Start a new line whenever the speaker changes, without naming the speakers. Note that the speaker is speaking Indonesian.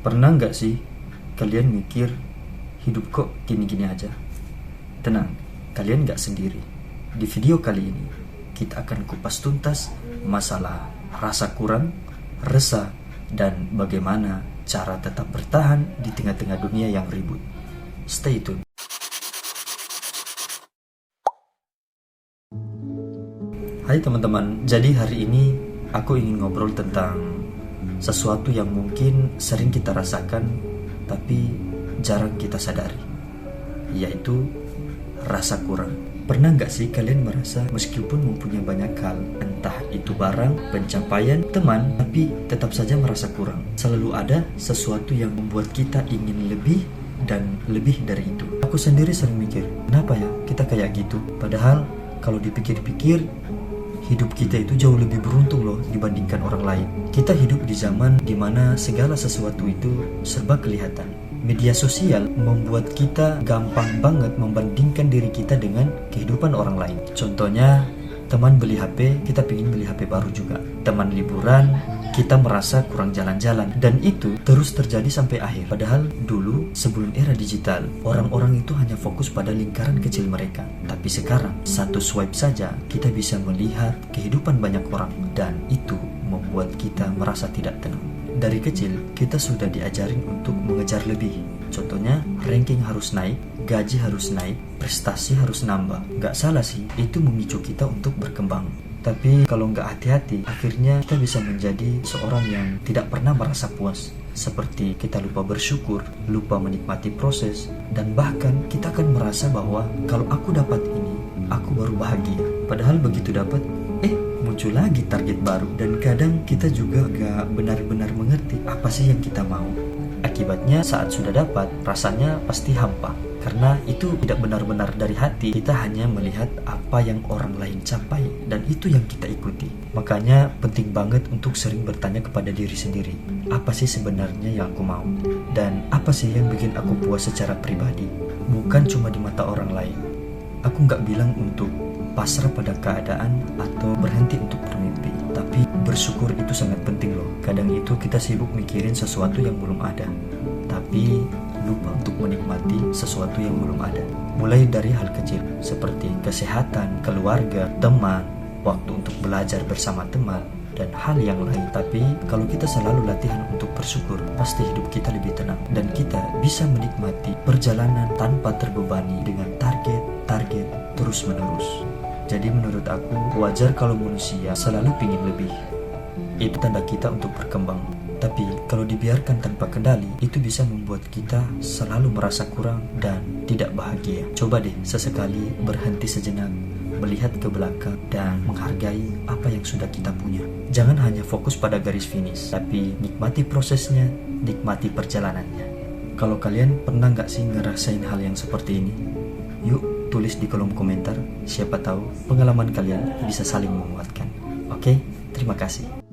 Pernah nggak sih kalian mikir hidup kok gini-gini aja? Tenang, kalian nggak sendiri. Di video kali ini kita akan kupas tuntas masalah rasa kurang, resah, dan bagaimana cara tetap bertahan di tengah-tengah dunia yang ribut. Stay tune. Hai teman-teman, jadi hari ini aku ingin ngobrol tentang sesuatu yang mungkin sering kita rasakan tapi jarang kita sadari, yaitu rasa kurang. Pernah nggak sih kalian merasa meskipun mempunyai banyak hal, entah itu barang, pencapaian, teman, tapi tetap saja merasa kurang? Selalu ada sesuatu yang membuat kita ingin lebih dan lebih dari itu. Aku sendiri sering mikir, kenapa ya kita kayak gitu? Padahal kalau dipikir-pikir, hidup kita itu jauh lebih beruntung loh dibandingkan orang lain. Kita hidup di zaman dimana segala sesuatu itu serba kelihatan. Media sosial membuat kita gampang banget membandingkan diri kita dengan kehidupan orang lain. Contohnya, teman beli HP, kita pengen beli HP baru juga. Teman liburan, kita merasa kurang jalan-jalan. Dan itu terus terjadi sampai akhir. Padahal dulu sebelum era digital, orang-orang itu hanya fokus pada lingkaran kecil mereka. Tapi sekarang, satu swipe saja kita bisa melihat kehidupan banyak orang. Dan itu membuat kita merasa tidak tenang. Dari kecil, kita sudah diajarin untuk mengejar lebih. Contohnya, ranking harus naik, gaji harus naik, prestasi harus nambah. Gak salah sih, itu memicu kita untuk berkembang. Tapi kalau nggak hati-hati, akhirnya kita bisa menjadi seorang yang tidak pernah merasa puas. Seperti kita lupa bersyukur, lupa menikmati proses, dan bahkan kita akan merasa bahwa kalau aku dapat ini, aku baru bahagia. Padahal begitu dapat, muncul lagi target baru. Dan kadang kita juga gak benar-benar mengerti apa sih yang kita mau. Akibatnya saat sudah dapat, rasanya pasti hampa. Karena itu tidak benar-benar dari hati. Kita hanya melihat apa yang orang lain capai, dan itu yang kita ikuti. Makanya penting banget untuk sering bertanya kepada diri sendiri, apa sih sebenarnya yang aku mau? Dan apa sih yang bikin aku puas secara pribadi? Bukan cuma di mata orang lain. Aku gak bilang untuk pasrah pada keadaan atau berhenti untuk bermimpi, tapi bersyukur itu sangat penting loh. Kadang itu kita sibuk mikirin sesuatu yang belum ada, tapi lupa untuk menikmati sesuatu yang belum ada. Mulai dari hal kecil seperti kesehatan, keluarga, teman, waktu untuk belajar bersama teman, dan hal yang lain. Tapi kalau kita selalu latihan untuk bersyukur, pasti hidup kita lebih tenang, dan kita bisa menikmati perjalanan tanpa terbebani dengan target terus menerus. Jadi menurut aku, wajar kalau manusia selalu ingin lebih. Itu tanda kita untuk berkembang. Tapi kalau dibiarkan tanpa kendali, itu bisa membuat kita selalu merasa kurang dan tidak bahagia. Coba deh sesekali berhenti sejenak, melihat ke belakang, dan menghargai apa yang sudah kita punya. Jangan hanya fokus pada garis finish, tapi nikmati prosesnya, nikmati perjalanannya. Kalau kalian pernah nggak sih ngerasain hal yang seperti ini? Yuk tulis di kolom komentar, siapa tahu pengalaman kalian bisa saling menguatkan. Oke, terima kasih.